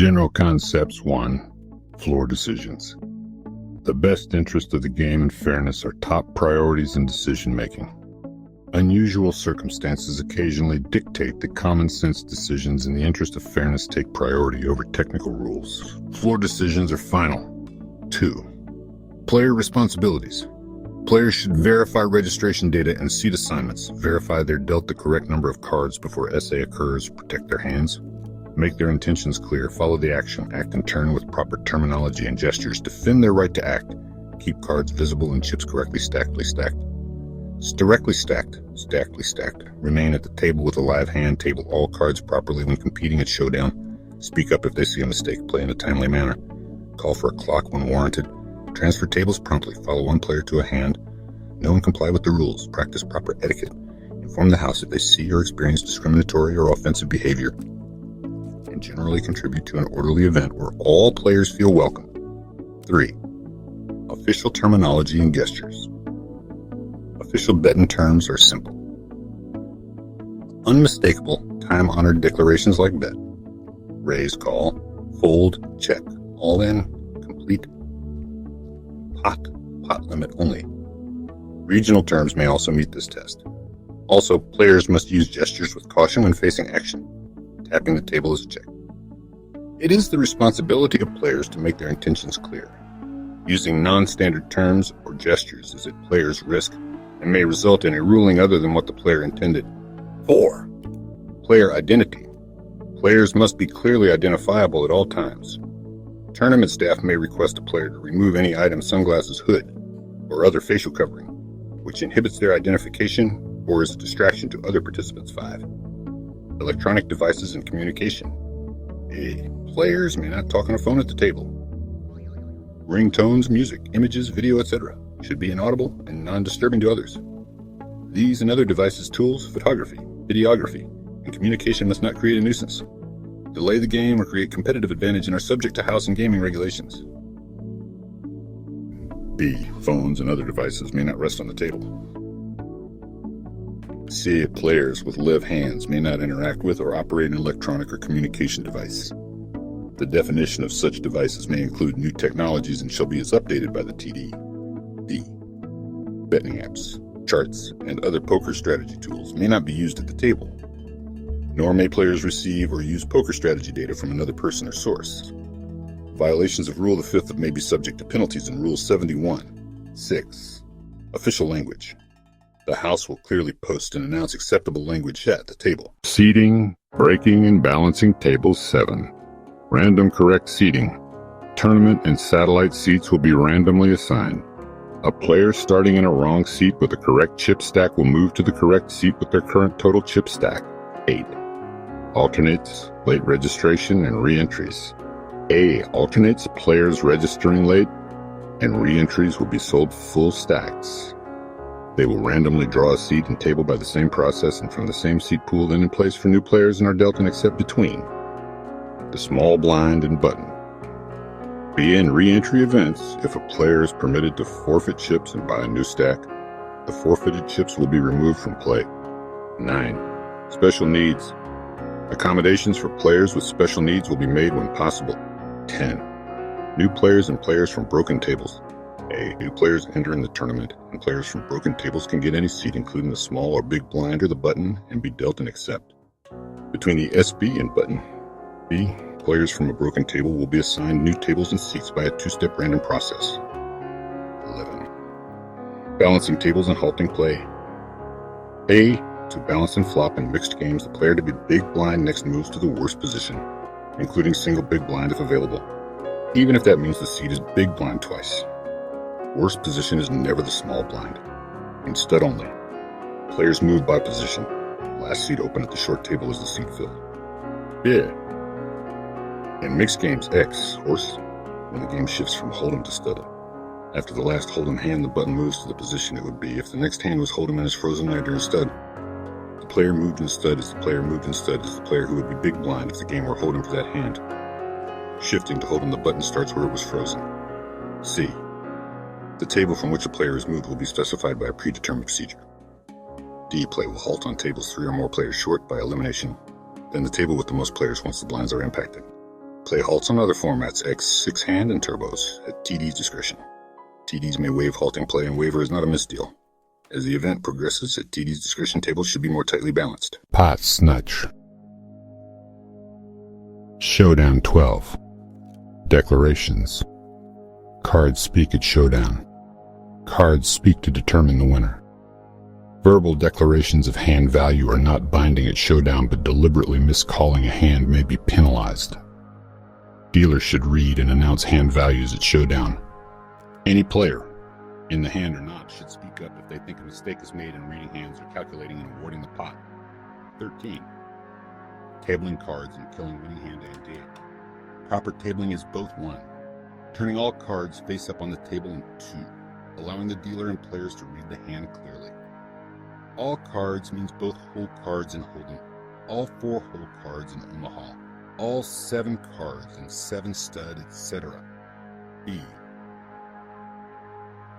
General Concepts 1. Floor Decisions. The best interest of the game and fairness are top priorities in decision-making. Unusual circumstances occasionally dictate that common sense decisions in the interest of fairness take priority over technical rules. Floor decisions are final. 2. Player responsibilities. Players should verify registration data and seat assignments, verify they're dealt the correct number of cards before SA occurs, protect their hands, make their intentions clear, follow the action, act in turn with proper terminology and gestures, defend their right to act, keep cards visible and chips correctly stackedly stacked. Directly stacked, stackedly stacked. Remain at the table with a live hand, table all cards properly when competing at Showdown. Speak up if they see a mistake, play in a timely manner. Call for a clock when warranted. Transfer tables promptly, follow one player to a hand. Know and comply with the rules, practice proper etiquette. Inform the house if they see or experience discriminatory or offensive behavior. And generally contribute to an orderly event where all players feel welcome. 3. Official terminology and gestures. Official betting terms are simple. Unmistakable, time-honored declarations like bet, raise, call, fold, check, all in, complete, pot limit only. Regional terms may also meet this test. Also, players must use gestures with caution when facing action. Tapping the table is a check. It is the responsibility of players to make their intentions clear. Using non-standard terms or gestures is at players' risk and may result in a ruling other than what the player intended. 4. Player identity. Players must be clearly identifiable at all times. Tournament staff may request a player to remove any item, sunglasses, hood, or other facial covering, which inhibits their identification or is a distraction to other participants. 5. Electronic devices and communication. Players may not talk on a phone at the table. Ringtones, music, images, video, etc. should be inaudible and non-disturbing to others. These and other devices, tools, photography, videography, and communication must not create a nuisance, delay the game, or create competitive advantage and are subject to house and gaming regulations. B. Phones and other devices may not rest on the table. C. Players with live hands may not interact with or operate an electronic or communication device. The definition of such devices may include new technologies and shall be as updated by the TD. D. Betting apps, charts, and other poker strategy tools may not be used at the table, nor may players receive or use poker strategy data from another person or source. Violations of Rule the 5th may be subject to penalties in Rule 71. 6. Official language. The house will clearly post and announce acceptable language at the table. Seating, breaking, and balancing tables 7. Random correct seating. Tournament and satellite seats will be randomly assigned. A player starting in a wrong seat with a correct chip stack will move to the correct seat with their current total chip stack. 8. Alternates, late registration, and re-entries. Alternates, players registering late, and re-entries will be sold full stacks. They will randomly draw a seat and table by the same process and from the same seat pool then in place for new players and are dealt and accept between the small blind and button. In re-entry events, if a player is permitted to forfeit chips and buy a new stack, the forfeited chips will be removed from play. 9. Special needs. Accommodations for players with special needs will be made when possible. 10. New players and players from broken tables. New players entering the tournament and players from broken tables can get any seat, including the small or big blind or the button, and be dealt and accept. Between the SB and button. B. Players from a broken table will be assigned new tables and seats by a 2-step random process. 11. Balancing tables and halting play. To balance and flop in mixed games, the player to be big blind next moves to the worst position, including single big blind if available, even if that means the seat is big blind twice. Worst position is never the small blind. In stud only. Players move by position. Last seat open at the short table is the seat filled. In mixed games, horse, when the game shifts from hold'em to stud. After the last hold'em hand, the button moves to the position it would be if the next hand was hold'em and is frozen under a stud. The player moved in stud is the player moved in stud is the player who would be big blind if the game were hold'em for that hand. Shifting to hold'em, the button starts where it was frozen. C. The table from which a player is moved will be specified by a predetermined procedure. D. Play will halt on tables 3 or more players short by elimination, then the table with the most players once the blinds are impacted. Play halts on other formats, X, 6-hand, and turbos, at TD's discretion. TDs may waive halting play, and waiver is not a misdeal. As the event progresses, at TD's discretion, tables should be more tightly balanced. Pot Snatch. Showdown 12. Declarations. Cards speak at Showdown. Cards speak to determine the winner. Verbal declarations of hand value are not binding at Showdown, but deliberately miscalling a hand may be penalized. Dealers should read and announce hand values at Showdown. Any player, in the hand or not, should speak up if they think a mistake is made in reading hands or calculating and awarding the pot. 13. Tabling cards and killing winning hand and D8. Proper tabling is both 1. Turning all cards face up on the table, and 2. Allowing the dealer and players to read the hand clearly. All cards means both whole cards and hold'em, all 4 whole cards in Omaha, all 7 cards and 7 stud, etc. B.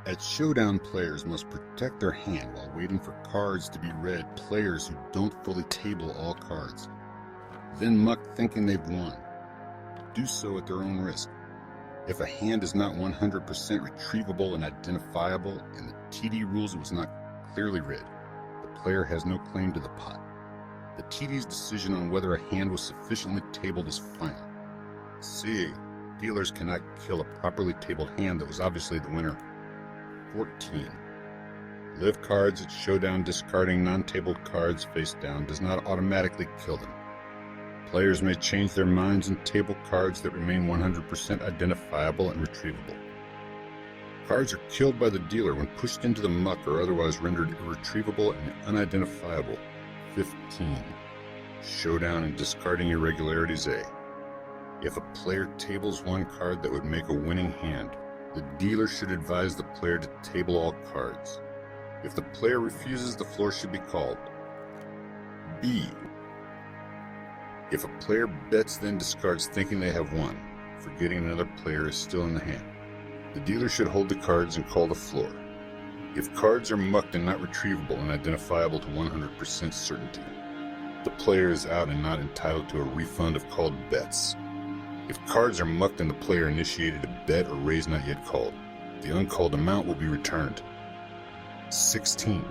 At Showdown, players must protect their hand while waiting for cards to be read. Players who don't fully table all cards, then muck thinking they've won, do so at their own risk. If a hand is not 100% retrievable and identifiable, and the TD rules was not clearly read, the player has no claim to the pot. The TD's decision on whether a hand was sufficiently tabled is final. C. Dealers cannot kill a properly tabled hand that was obviously the winner. 14. Live cards at Showdown. Discarding non-tabled cards face down does not automatically kill them. Players may change their minds and table cards that remain 100% identifiable and retrievable. Cards are killed by the dealer when pushed into the muck or otherwise rendered irretrievable and unidentifiable. 15. Showdown and discarding irregularities. A. If a player tables one card that would make a winning hand, the dealer should advise the player to table all cards. If the player refuses, the floor should be called. B. If a player bets then discards thinking they have won, forgetting another player is still in the hand, the dealer should hold the cards and call the floor. If cards are mucked and not retrievable and identifiable to 100% certainty, the player is out and not entitled to a refund of called bets. If cards are mucked and the player initiated a bet or raise not yet called, the uncalled amount will be returned. 16.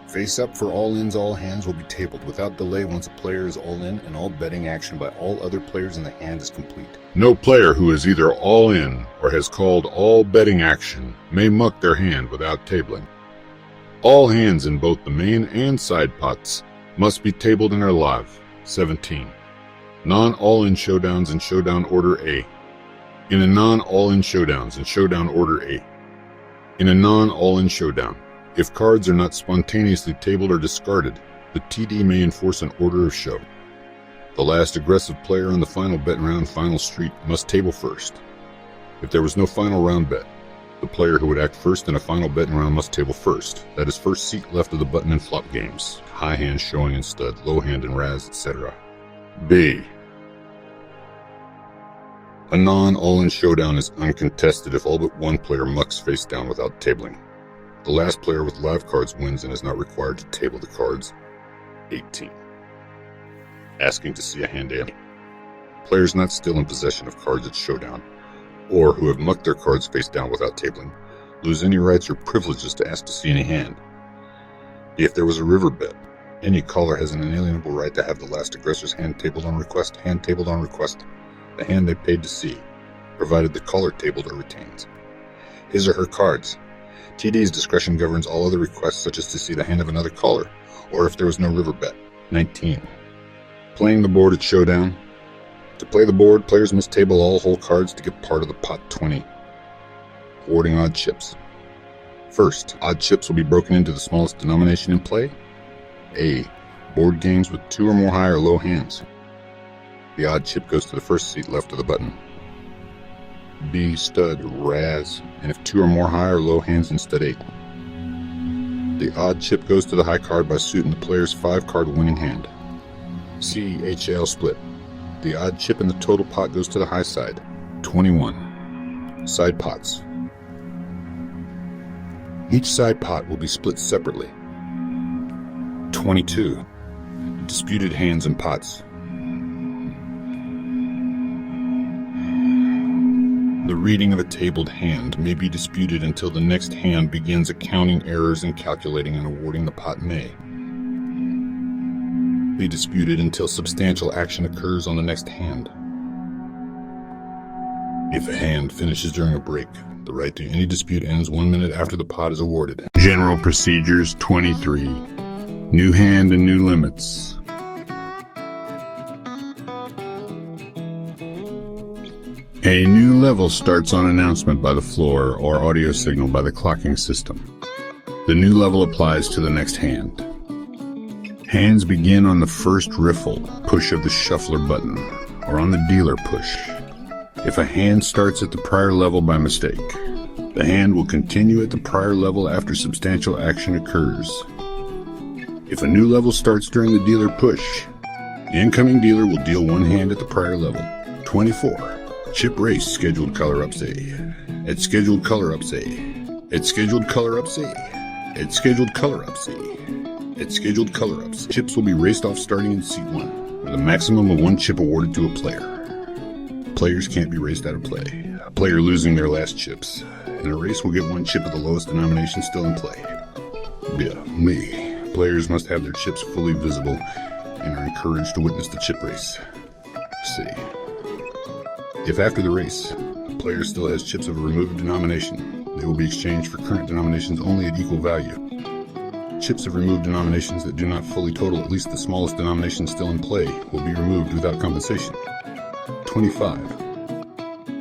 Face up for all ins. All hands will be tabled without delay once a player is all in, and all betting action by all other players in the hand is complete. No player who is either all in or has called all betting action may muck their hand without tabling. All hands in both the main and side pots must be tabled and are live. 17. Non-all-in showdowns in Showdown Order A. In a non-all-in showdowns in Showdown Order A. In a non-all-in showdown, if cards are not spontaneously tabled or discarded, the TD may enforce an order of show. The last aggressive player on the final bet round final street must table first. If there was no final round bet, the player who would act first in a final betting round must table first. That is first seat left of the button and flop games, high hand, showing and stud, low hand and raz, etc. B. A non-all-in showdown is uncontested if all but one player mucks face down without tabling. The last player with live cards wins and is not required to table the cards. 18. Asking to see a hand daily. Players not still in possession of cards at Showdown, or who have mucked their cards face down without tabling, lose any rights or privileges to ask to see any hand. If there was a river bet, any caller has an inalienable right to have the last aggressor's hand tabled on request, the hand they paid to see, provided the caller tabled or retains his or her cards. TD's discretion governs all other requests, such as to see the hand of another caller, or if there was no river bet. 19. Playing the board at Showdown. To play the board, players must table all whole cards to get part of the pot 20. Awarding odd chips. First, odd chips will be broken into the smallest denomination in play. A. Board games with 2 or more high or low hands. The odd chip goes to the first seat left of the button. B. Stud, Raz, and if 2 or more high or low hands in stud 8. The odd chip goes to the high card by suit in the player's 5-card winning hand. C. HL split. The odd chip in the total pot goes to the high side. 21. Side pots. Each side pot will be split separately. 22. Disputed hands and pots. The reading of a tabled hand may be disputed until the next hand begins accounting errors in calculating and awarding the pot may be disputed until substantial action occurs on the next hand. If a hand finishes during a break, the right to any dispute ends 1 minute after the pot is awarded. General Procedures 23. New hand and new limits. A new level starts on announcement by the floor or audio signal by the clocking system. The new level applies to the next hand. Hands begin on the first riffle, push of the shuffler button, or on the dealer push. If a hand starts at the prior level by mistake, the hand will continue at the prior level after substantial action occurs. If a new level starts during the dealer push, the incoming dealer will deal one hand at the prior level. 24. Chip race scheduled color-up say. At scheduled color-up say. At scheduled color-up say. At scheduled color-up say. At scheduled color-ups, chips will be raced off starting in seat 1, with a maximum of 1 chip awarded to a player. Players can't be raced out of play. A player losing their last chips in a race will get 1 chip of the lowest denomination still in play. Players must have their chips fully visible and are encouraged to witness the chip race. C. If after the race, a player still has chips of a removed denomination, they will be exchanged for current denominations only at equal value. Chips of removed denominations that do not fully total at least the smallest denomination still in play will be removed without compensation. 25.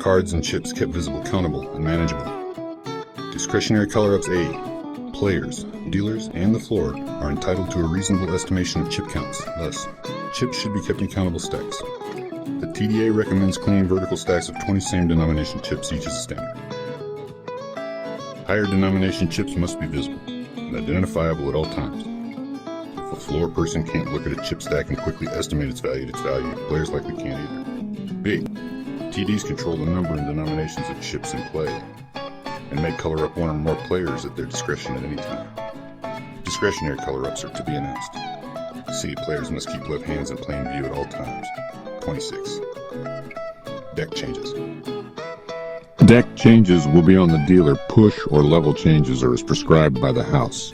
Cards and chips kept visible, countable, and manageable. Discretionary color-ups A. Players, dealers, and the floor are entitled to a reasonable estimation of chip counts. Thus, chips should be kept in countable stacks. The TDA recommends clean vertical stacks of 20 same denomination chips each as a standard. Higher denomination chips must be visible and identifiable at all times. If a floor person can't look at a chip stack and quickly estimate its value, players likely can't either. B. TDs control the number and denominations of chips in play and may color up 1 or more players at their discretion at any time. Discretionary color-ups are to be announced. C. Players must keep left hands in plain view at all times. 26. Deck changes. Deck changes will be on the dealer push or level changes or as prescribed by the house.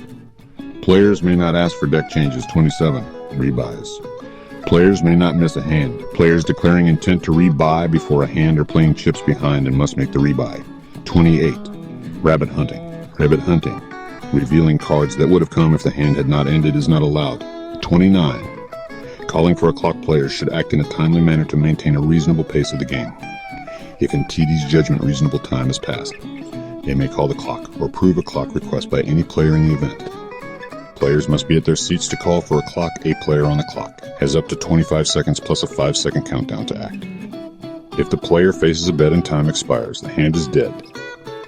Players may not ask for deck changes. 27. Rebuys. Players may not miss a hand. Players declaring intent to rebuy before a hand are playing chips behind and must make the rebuy. 28. Rabbit hunting. Rabbit hunting. Revealing cards that would have come if the hand had not ended is not allowed. 29. Calling for a clock players should act in a timely manner to maintain a reasonable pace of the game. If in TD's judgment reasonable time has passed, they may call the clock or approve a clock request by any player in the event. Players must be at their seats to call for a clock. A player on the clock has up to 25 seconds plus a 5-second countdown to act. If the player faces a bet and time expires, the hand is dead.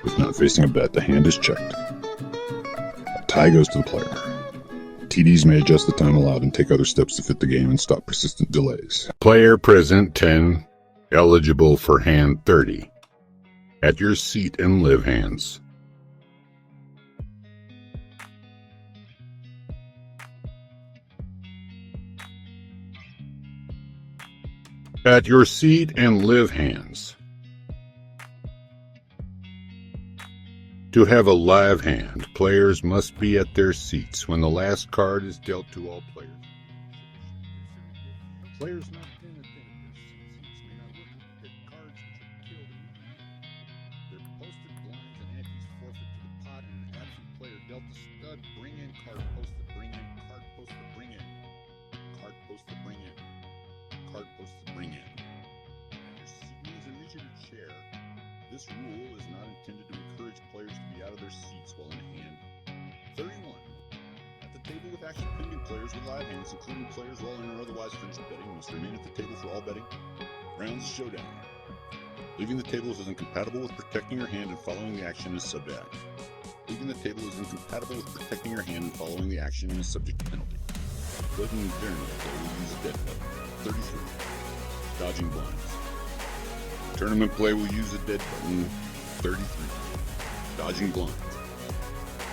If not facing a bet, the hand is checked. A tie goes to the player. TDs may adjust the time allowed and take other steps to fit the game and stop persistent delays. Player present 10, eligible for hand 30. At your seat and live hands. At your seat and live hands. To have a live hand, players must be at their seats when the last card is dealt to all players. Players not in at their seats may not look at cards which are killed in mind. Their posted blinds and antes forfeit to the pot, and an absent player dealt a stud, bring in, card posted, bring in, card posted, bring in, card posted, bring in, card posted, bring in. Your seat means in reach of your chair. This rule is not intended to encourage players to be out of their seats while in hand. 31. At the table with action pending, players with live hands, including players while in or otherwise finished betting, must remain at the table for all betting. Rounds Showdown. Leaving the table is incompatible with protecting your hand and following the action is sub to act. Leaving the table is incompatible with protecting your hand and following the action and is subject to penalty. Button and tournament play will use a dead button. 33. Dodging blinds. Tournament play will use a dead button. 33. Dodging blinds.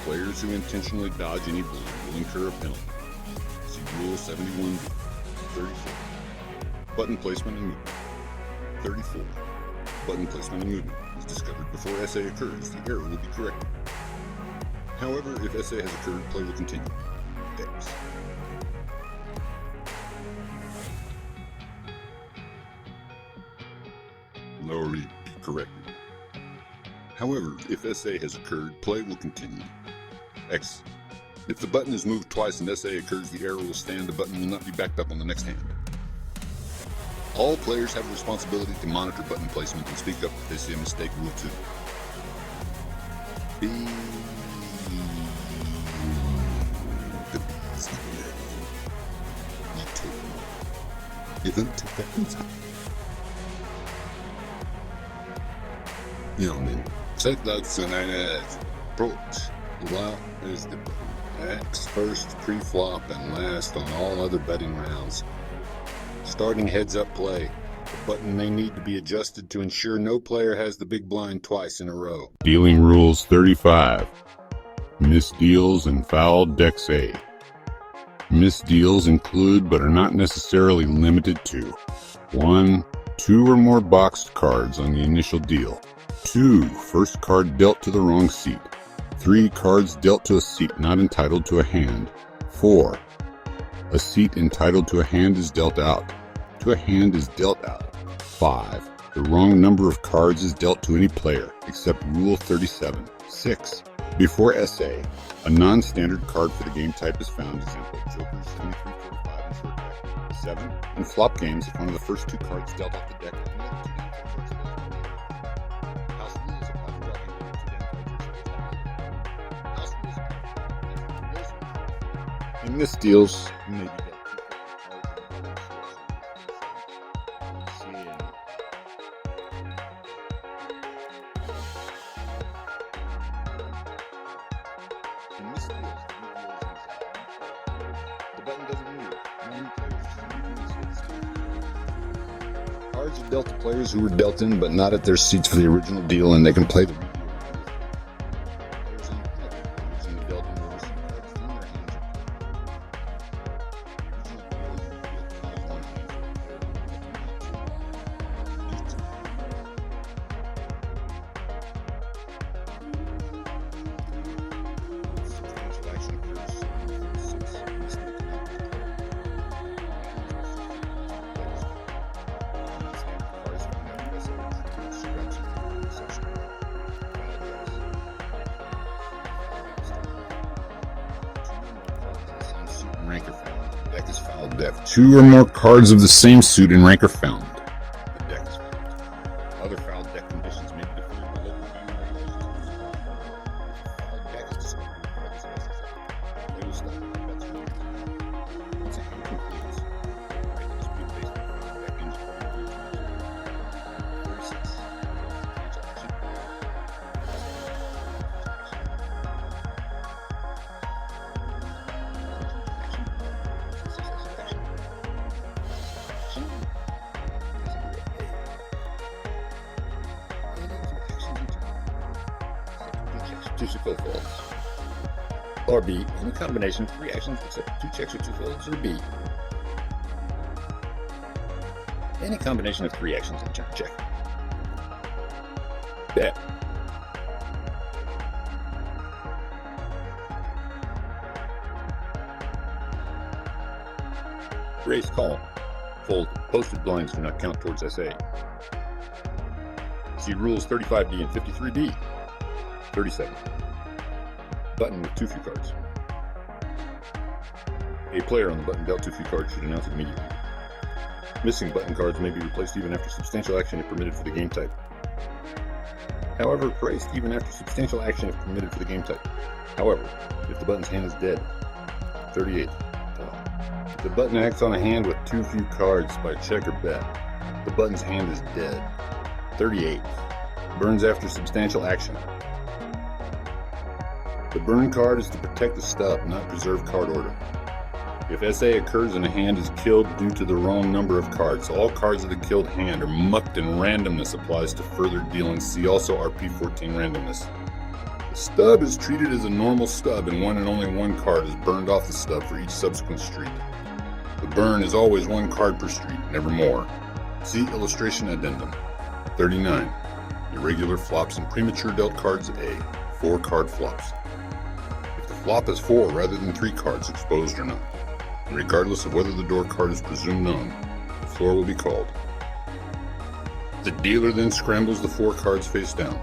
Players who intentionally dodge any blind will incur a penalty. See Rule 71B. 34. Button placement and movement. 34. button placement and movement is discovered before SA occurs, the error will be corrected. However, if SA has occurred, play will continue. X. Lower read corrected. However, if SA has occurred, play will continue. X. If the button is moved twice and SA occurs, the error will stand. The button will not be backed up on the next hand. All players have a responsibility to monitor button placement and speak up if they see a mistake. Rule 2. B. The B is not two. Isn't that inside? Set that approach. Well, is the X first pre-flop and last on all other betting rounds. Starting heads-up play. The button may need to be adjusted to ensure no player has the big blind twice in a row. Dealing Rules 35. Misdeals and foul decks A. Misdeals include but are not necessarily limited to 1. 2 or more boxed cards on the initial deal. 2. First card dealt to the wrong seat. 3. Cards dealt to a seat not entitled to a hand. 4. A seat entitled to a hand is dealt out. To a hand is dealt out. 5. The wrong number of cards is dealt to any player, except Rule 37. 6. Before SA, a non-standard card for the game type is found, example, Jokers, 73, 45, and short deck. 7. In flop games, if one of the first 2 cards dealt off the deck, the other 2 down cards are dealt. House rules apply for dropping the other 2 down cards. House rules apply for in misdeals, may be dealt. In misdeals, the button doesn't move. No new players. Cards are dealt to players who were dealt in but not at their seats for the original deal, and they can play the redeal. Players on the dealt in will receive cards from their hands. Rank are found. The deck is fouled. If 2 or more cards of the same suit in rank are found, the deck is fouled. Other fouled deck conditions may be defined by local review regulations. Fouled deck is discovered by the necessary. They will stop bets for years. Once a hand completes, right dispute based on fouled deck injury. 36. Two successful folds. Or B, any combination of 3 actions except 2 checks or 2 folds, or B, any combination of 3 actions and turn check. Bet. Raise call. Fold. Posted blinds do not count towards SA. See Rules 35D and 53B. 37. Button with too few cards. A player on the button dealt too few cards should announce it immediately. Missing button cards may be replaced even after substantial action if permitted for the game type. However, replaced even after substantial action if permitted for the game type. However, if the button's hand is dead. 38. If the button acts on a hand with too few cards by check or bet, the button's hand is dead. 38. Burns after substantial action. The burn card is to protect the stub, not preserve card order. If SA occurs and a hand is killed due to the wrong number of cards, all cards of the killed hand are mucked and randomness applies to further dealing. See also RP14 randomness. The stub is treated as a normal stub and one and only 1 card is burned off the stub for each subsequent street. The burn is always 1 card per street, never more. See illustration addendum. 39. Irregular flops and premature dealt cards A. 4 card flops. If the flop has 4 rather than 3 cards exposed or not, and regardless of whether the door card is presumed known, the floor will be called. The dealer then scrambles the 4 cards face down.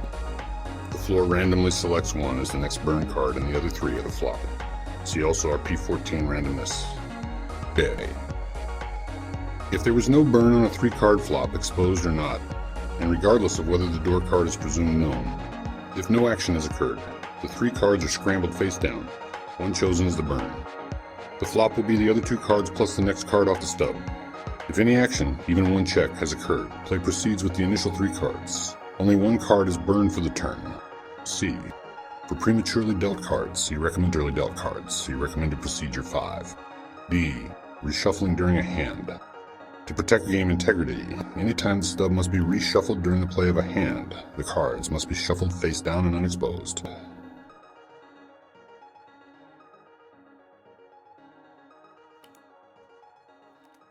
The floor randomly selects one as the next burn card and the other 3 are the flop. See also our P14 randomness. Okay. If there was no burn on a 3-card flop, exposed or not, and regardless of whether the door card is presumed known, if no action has occurred, the 3 cards are scrambled face down, one chosen as the burn. The flop will be the other 2 cards plus the next card off the stub. If any action, even one check, has occurred, play proceeds with the initial 3 cards. Only 1 card is burned for the turn. C. For prematurely dealt cards, see recommend early dealt cards, see recommended procedure 5. D. Reshuffling during a hand. To protect game integrity, anytime the stub must be reshuffled during the play of a hand, the cards must be shuffled face down and unexposed.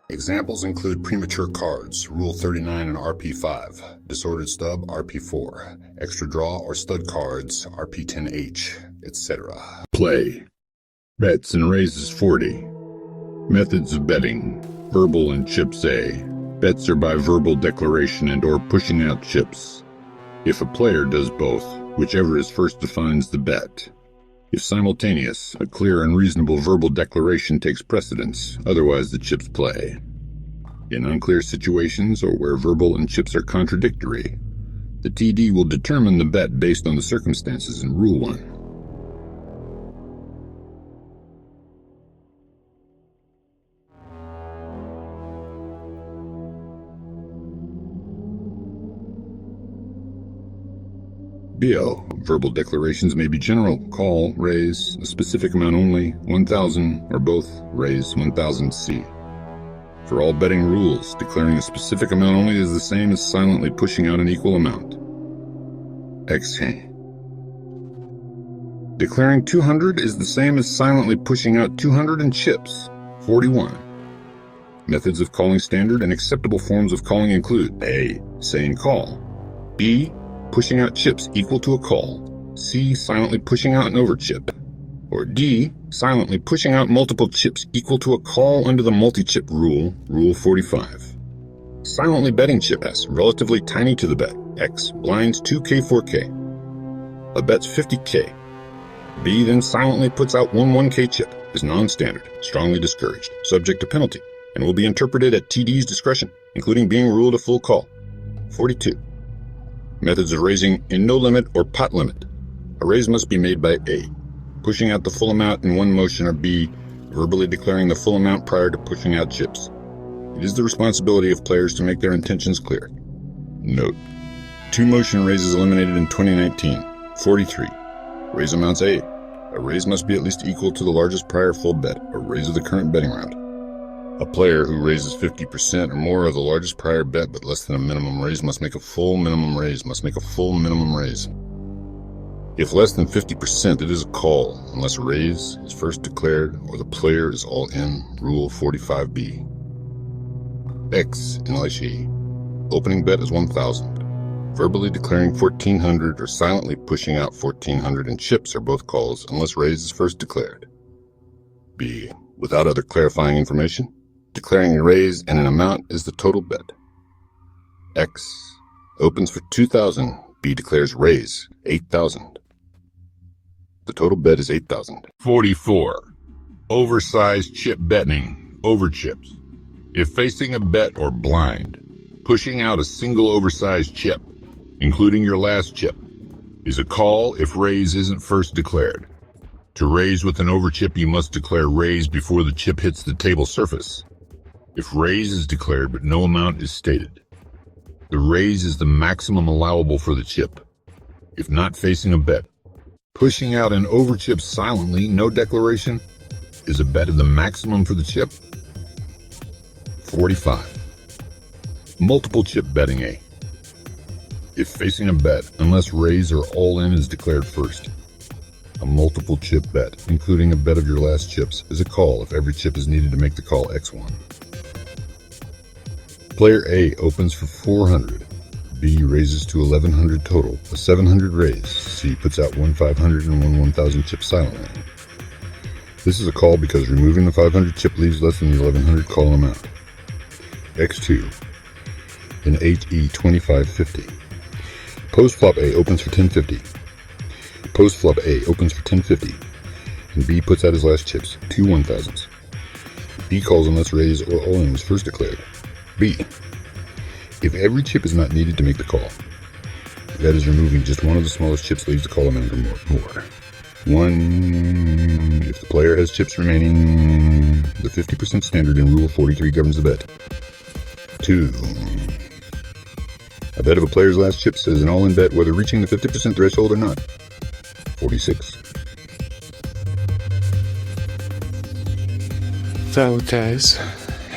Examples include premature cards, Rule 39 and RP5, disordered stub, RP4, extra draw or stud cards, RP10H, etc. Play. Bets and raises 40. Methods of betting. Verbal and chips A. Bets are by verbal declaration and or pushing out chips. If a player does both, whichever is first defines the bet. If simultaneous, a clear and reasonable verbal declaration takes precedence, otherwise the chips play. In unclear situations or where verbal and chips are contradictory, the TD will determine the bet based on the circumstances in Rule 1. BL. Verbal declarations may be general, call, raise, a specific amount only, 1,000, or both, raise, 1,000 C. For all betting rules, declaring a specific amount only is the same as silently pushing out an equal amount. XK. Declaring 200 is the same as silently pushing out 200 in chips, 41. Methods of calling standard and acceptable forms of calling include A. Saying call. B. Pushing out chips equal to a call. C. Silently pushing out an overchip. Or D. Silently pushing out multiple chips equal to a call under the multi-chip rule, Rule 45. Silently betting chip S, relatively tiny to the bet, X, blinds 2K 4K. A bet's 50K. B then silently puts out one 1K chip, is non-standard, strongly discouraged, subject to penalty, and will be interpreted at TD's discretion, including being ruled a full call. 42. Methods of raising in no limit or pot limit. A raise must be made by A. Pushing out the full amount in one motion, or B. Verbally declaring the full amount prior to pushing out chips. It is the responsibility of players to make their intentions clear. Note: 2 motion raises eliminated in 2019. 43. Raise amounts A. A raise must be at least equal to the largest prior full bet, or raise of the current betting round. A player who raises 50% or more of the largest prior bet but less than a minimum raise must make a full minimum raise, If less than 50%, it is a call, unless a raise is first declared or the player is all in, Rule 45B. X in Lishi. Opening bet is 1,000. Verbally declaring 1,400 or silently pushing out 1,400 in chips are both calls, unless raise is first declared. B. Without other clarifying information, declaring a raise and an amount is the total bet. X. Opens for 2,000. B declares raise, 8,000. The total bet is 8,000. 44. Oversized chip betting, over chips. If facing a bet or blind, pushing out a single oversized chip, including your last chip, is a call if raise isn't first declared. To raise with an overchip, you must declare raise before the chip hits the table surface. If raise is declared but no amount is stated, the raise is the maximum allowable for the chip. If not facing a bet, pushing out an overchip silently, no declaration, is a bet of the maximum for the chip. 45. Multiple chip betting A. If facing a bet, unless raise or all in is declared first, a multiple chip bet, including a bet of your last chips, is a call if every chip is needed to make the call X1. Player A opens for 400. B raises to 1100 total, a 700 raise. C puts out one 500 and one 1000 chip silently. This is a call because removing the 500 chip leaves less than the 1100 call amount. X2. Then HE 2550. Post flop A opens for 1050. Post flop A opens for 1050. And B puts out his last chips, two 1000s. B calls unless raise or all-in was first declared. B. If every chip is not needed to make the call, that is removing just one of the smallest chips leaves the call amount or more. 1. If the player has chips remaining, the 50% standard in Rule 43 governs the bet. 2. A bet of a player's last chips is an all-in bet whether reaching the 50% threshold or not. 46. So guys,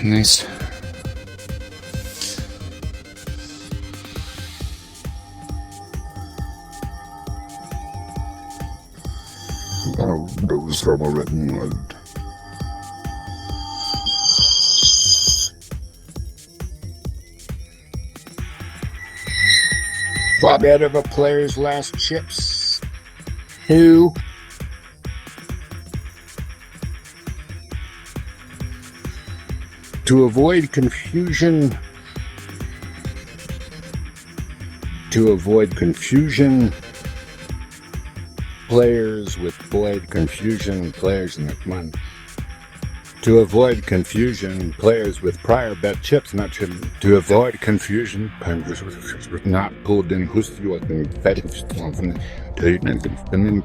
nice. Those from a written word. A bet of a player's last chips. 2. To avoid confusion, players with void confusion, players in the one. To avoid confusion, players with prior bet chips, not to avoid confusion, not pulled in hustru and fetish from the treatment and then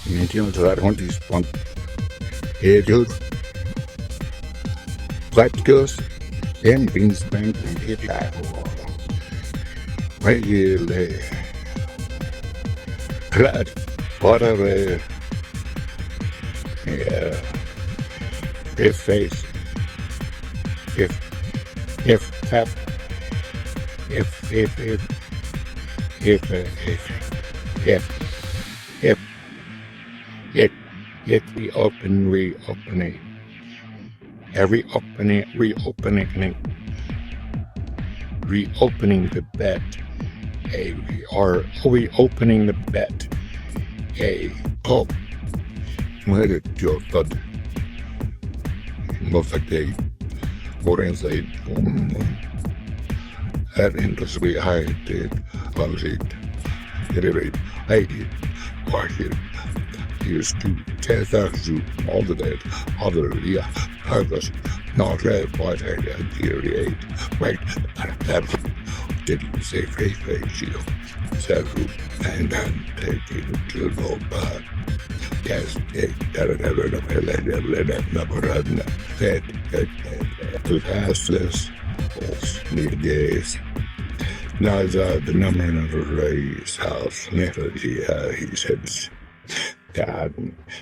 maintain to that 20 spot. Practicals and beans bank and hit that. Regularly. Glad. Whatever. Yeah. If face. If the reopening. Every reopening the bet. Reopening the bet. Where did your thud? Perfect. What inside? That industry I did. Was it? I did. Watch it. Here's 2 10,000 all the dead. Other purpose. Not red, but I did. Right. That didn't say face ratio. Several and then taking to go back. Yes, to pass this, need days. Now the number of the race house, never he says, God,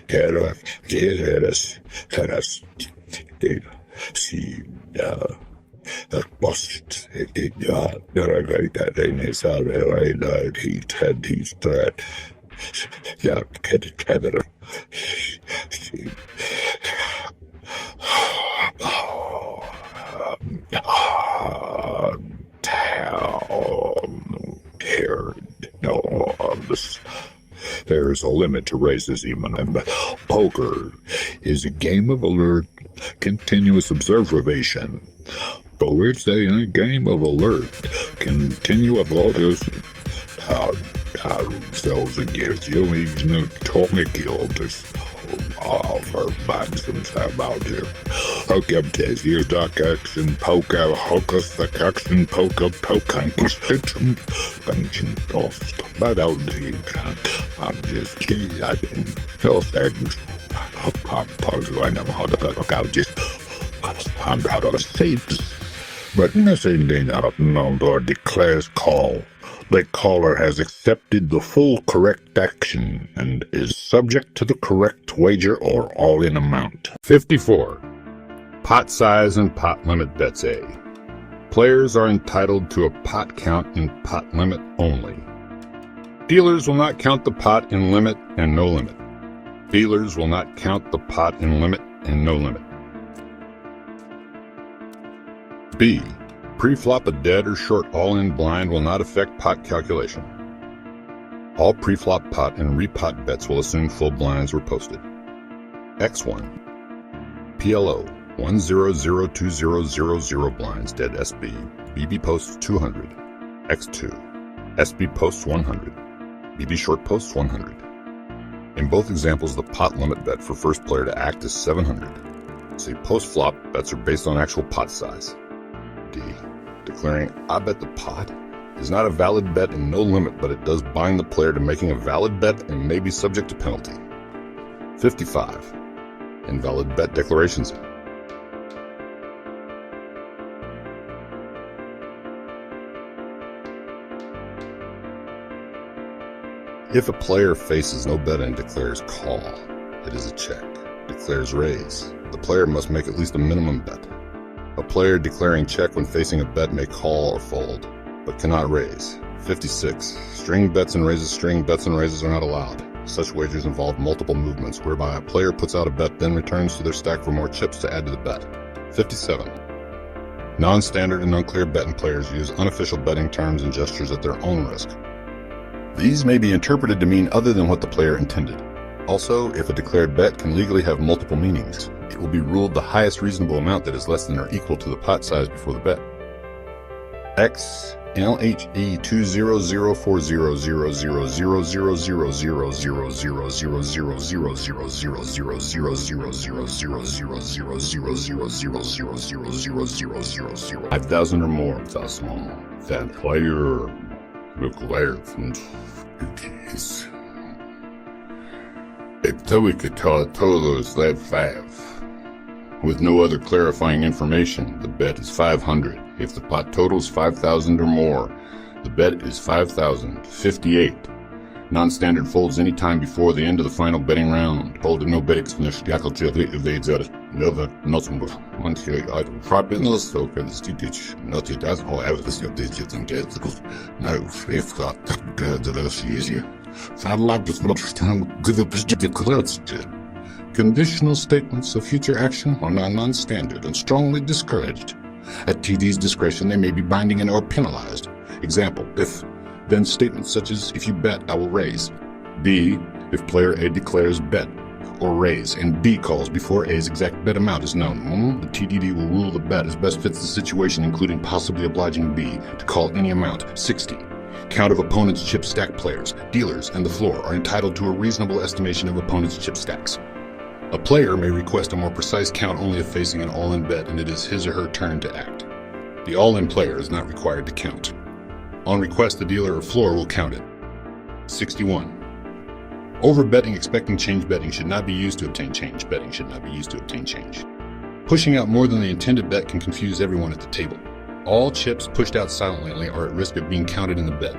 tell us, see, that must, that in his right, he's threat. Yeah, get it together. There's a limit to raises even, and poker is a game of alert, continuous observation. But it's a game of alert, continuous observation. Themselves against you, he's no Tommy killed this for nonsense about him. Okay, here's Doc Action, Poker, Hocus, the Action, Poker, Function, Lost. But I'm just kidding, I didn't feel things. I know how to look out, I'm proud of the seats. But nothing they not known or declares call. The caller has accepted the full correct action and is subject to the correct wager or all-in amount. 54. Pot size and pot limit bets A. Players are entitled to a pot count and pot limit only. Dealers will not count the pot in limit and no limit. Dealers will not count the pot in limit and no limit. B. Pre-flop a dead or short all-in blind will not affect pot calculation. All pre-flop pot and repot bets will assume full blinds were posted. X1. PLO 1002000 blinds dead SB. BB posts 200. X2. SB posts 100. BB short posts 100. In both examples, the pot limit bet for first player to act is 700. So post-flop bets are based on actual pot size. D. Declaring I bet the pot is not a valid bet and no limit, but it does bind the player to making a valid bet and may be subject to penalty. 55. Invalid bet declarations. If a player faces no bet and declares call, it is a check. Declares raise, the player must make at least a minimum bet. A player declaring check when facing a bet may call or fold, but cannot raise. 56. String bets and raises are not allowed. Such wagers involve multiple movements, whereby a player puts out a bet, then returns to their stack for more chips to add to the bet. 57. Non-standard and unclear betting players use unofficial betting terms and gestures at their own risk. These may be interpreted to mean other than what the player intended. Also, if a declared bet can legally have multiple meanings, it will be ruled the highest reasonable amount that is less than or equal to the pot size before the bet. X LHE 5,000 or more that player declares duties. So we could totals that 5. With no other clarifying information, the bet is 500. If the pot totals 5,000 or more, the bet is 5,000. 58. Non-standard folds any time before the end of the final betting round. Holding no bet explanation. Evades never not one here. I probably so can stitch. Not it as all evidence of digits and gets no if that the easier. Conditional statements of future action are non-standard and strongly discouraged. At TD's discretion, they may be binding and or penalized. Example, if, then statements such as, if you bet, I will raise. B, if player A declares bet or raise, and B calls before A's exact bet amount is known. The TDD will rule the bet as best fits the situation, including possibly obliging B to call any amount. 60. Count of opponent's chip stack players, dealers, and the floor are entitled to a reasonable estimation of opponent's chip stacks. A player may request a more precise count only if facing an all-in bet and it is his or her turn to act. The all-in player is not required to count. On request, the dealer or floor will count it. 61. Overbetting expecting change betting should not be used to obtain change. Betting should not be used to obtain change. Pushing out more than the intended bet can confuse everyone at the table. All chips pushed out silently are at risk of being counted in the bet.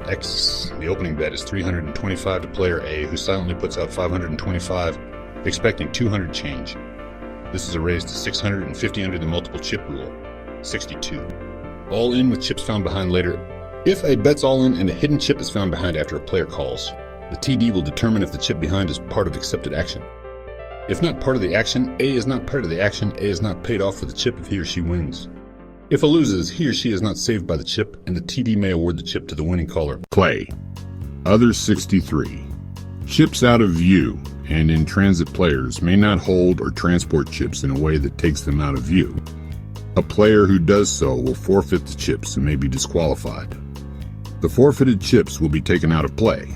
X. The opening bet is 325 to player A, who silently puts out 525, expecting 200 change. This is a raise to 650 under the multiple chip rule. 62. All in with chips found behind later. If a bet's all in and a hidden chip is found behind after a player calls, the TD will determine if the chip behind is part of accepted action. If not part of the action, A is not part of the action, A is not paid off for the chip if he or she wins. If A loses, he or she is not saved by the chip, and the TD may award the chip to the winning caller. Play. Other 63. Chips out of view and in transit players may not hold or transport chips in a way that takes them out of view. A player who does so will forfeit the chips and may be disqualified. The forfeited chips will be taken out of play.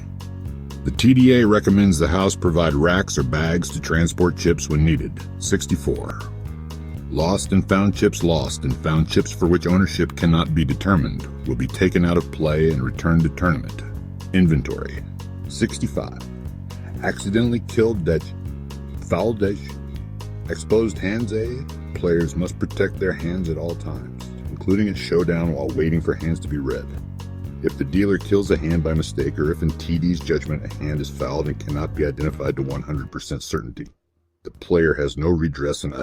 The TDA recommends the house provide racks or bags to transport chips when needed. 64. Lost and found chips for which ownership cannot be determined will be taken out of play and returned to tournament. Inventory. 65. Accidentally killed Dutch. Foul Dutch. Exposed hands A. Players must protect their hands at all times, including at Showdown while waiting for hands to be read. If the dealer kills a hand by mistake, or if in TD's judgment a hand is fouled and cannot be identified to 100% certainty, the player has no redress and